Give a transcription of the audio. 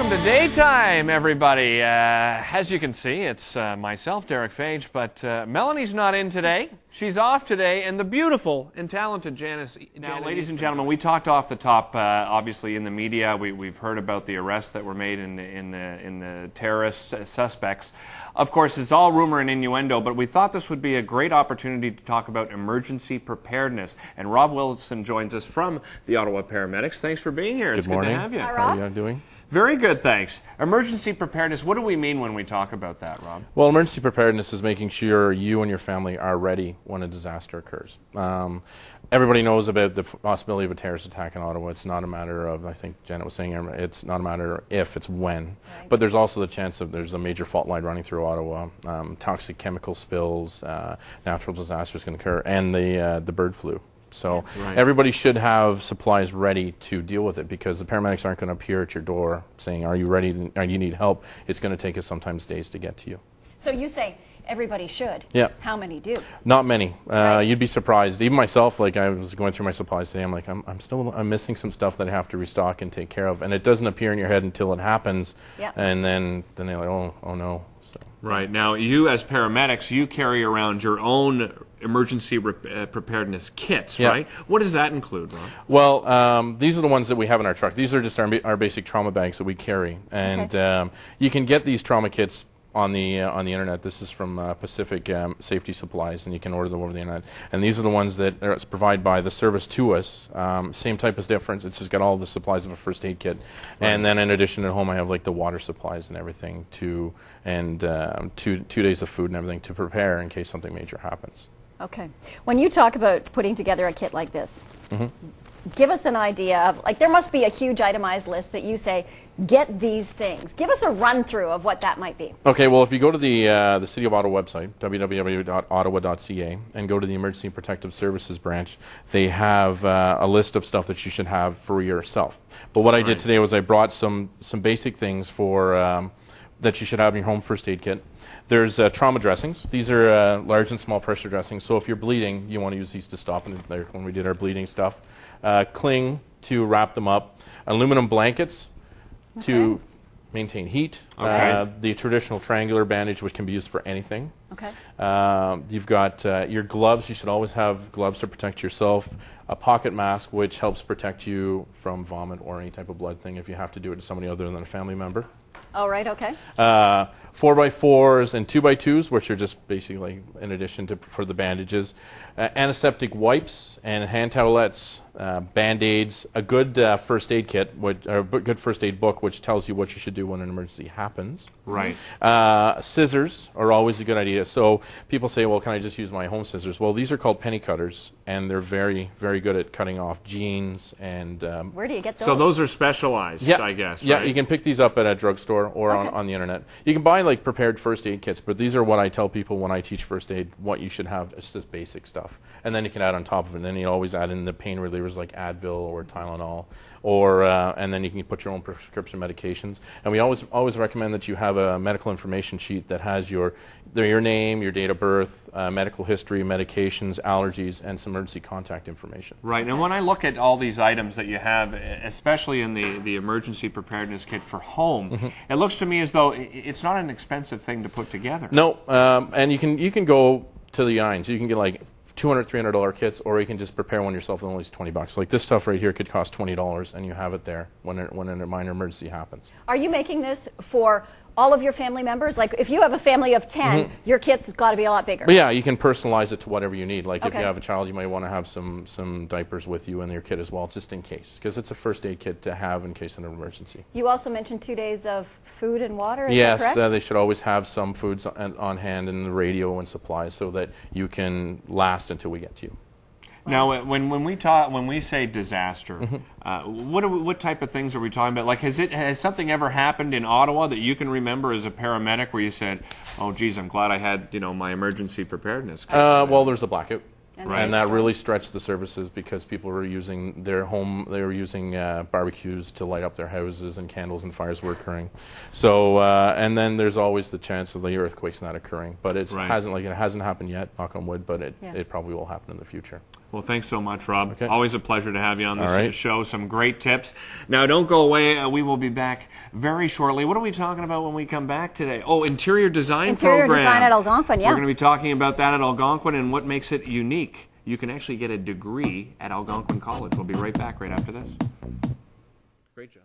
Welcome to Daytime, everybody. As you can see, it's myself, Derek Fage, but Melanie's not in today. She's off today, and the beautiful and talented Janice. Now, ladies and gentlemen, we talked off the top, obviously, in the media. We've heard about the arrests that were made in the terrorist suspects. Of course, it's all rumor and innuendo, but we thought this would be a great opportunity to talk about emergency preparedness. And Rob Wilson joins us from the Ottawa Paramedics. Thanks for being here. Good morning. Good to have you. Hi, How Rob. are you doing? Very good, thanks. Emergency preparedness, what do we mean when we talk about that, Rob? Well, emergency preparedness is making sure you and your family are ready when a disaster occurs. Everybody knows about the possibility of a terrorist attack in Ottawa. It's not a matter of, I think Janet was saying, it's not a matter of if, it's when. Right. But there's also the chance of there's a major fault line running through Ottawa, toxic chemical spills, natural disasters can occur, and the bird flu. So Right. everybody should have supplies ready to deal with it, because the paramedics aren't going to appear at your door saying, are you ready, or you need help. It's going to take us sometimes days to get to you. So you say everybody should. Yeah. How many do? Not many. Right. You'd be surprised. Even myself, like I was going through my supplies today, I'm like, I'm missing some stuff that I have to restock and take care of, and it doesn't appear in your head until it happens. Yeah. And then they're like, oh no. So. Right. Now, you as paramedics, you carry around your own emergency preparedness kits, Yeah. right? What does that include, Rob? Well, these are the ones that we have in our truck. These are just our basic trauma bags that we carry, and Okay. You can get these trauma kits on the internet. This is from Pacific Safety Supplies, and you can order them over the internet. And these are the ones that are provided by the service to us. Same type as difference. It's just got all the supplies of a first aid kit, and then in addition at home I have like the water supplies and everything and two days of food and everything to prepare in case something major happens. Okay. When you talk about putting together a kit like this, Mm-hmm. give us an idea of, like, there must be a huge itemized list that you say, get these things. Give us a run-through of what that might be. Okay, well, if you go to the City of Ottawa website, www.ottawa.ca, and go to the Emergency Protective Services branch, they have a list of stuff that you should have for yourself. But what I did today was I brought some basic things for that you should have in your home first aid kit. There's trauma dressings. These are large and small pressure dressings. So if you're bleeding, you want to use these to stop. And when we did our bleeding stuff, cling to wrap them up. Aluminum blankets to maintain heat. Okay. The traditional triangular bandage, which can be used for anything. Okay. You've got your gloves. You should always have gloves to protect yourself. A pocket mask, which helps protect you from vomit or any type of blood thing if you have to do it to somebody other than a family member. All right, okay. 4x4s and 2x2s, which are just basically in addition to for the bandages. Antiseptic wipes and hand towelettes, Band-Aids, a good first aid kit, a good first aid book, which tells you what you should do when an emergency happens. Right. Scissors are always a good idea. So people say, well, can I just use my home scissors? Well, these are called penny cutters, and they're very, very good at cutting off jeans and... Where do you get those? So those are specialized, Yeah, I guess, yeah, right? you can pick these up at a drugstore or on the internet. You can buy like prepared first aid kits, but these are what I tell people when I teach first aid, what you should have. It's just basic stuff. And then you can add on top of it, and then you always add in the pain relievers like Advil or Tylenol, or and then you can put your own prescription medications. And we always recommend that you have a medical information sheet that has your name, your date of birth, medical history, medications, allergies, and some emergency contact information. Right, and when I look at all these items that you have, especially in the emergency preparedness kit for home, it looks to me as though it's not an expensive thing to put together. No, and you can go to the nines. You can get like $200, $300 kits, or you can just prepare one yourself and only $20. Like this stuff right here could cost $20, and you have it there when a minor emergency happens. Are you making this for all of your family members? Like, if you have a family of 10, your kit's got to be a lot bigger. But yeah, you can personalize it to whatever you need. Like if Okay. you have a child, you might want to have some diapers with you in your kit as well, just in case, because it's a first aid kit to have in case of an emergency. You also mentioned 2 days of food and water, is that Yes, correct? they should always have some foods on hand and the radio and supplies so that you can last until we get to you. Now, when we say disaster, what type of things are we talking about? Like, has something ever happened in Ottawa that you can remember as a paramedic where you said, "Oh, geez, I'm glad I had my emergency preparedness"? Well, there's a blackout. Right. And that really stretched the services because people were using they were using barbecues to light up their houses, and candles and fires were occurring. So, and then there's always the chance of the earthquakes not occurring. But it hasn't happened yet, knock on wood, but it probably will happen in the future. Well, thanks so much, Rob. Okay. Always a pleasure to have you on this show. Some great tips. Now, don't go away. We will be back very shortly. What are we talking about when we come back today? Oh, interior design program. Interior design at Algonquin, yeah. We're going to be talking about that at Algonquin and what makes it unique. You can actually get a degree at Algonquin College. We'll be right back right after this. Great job.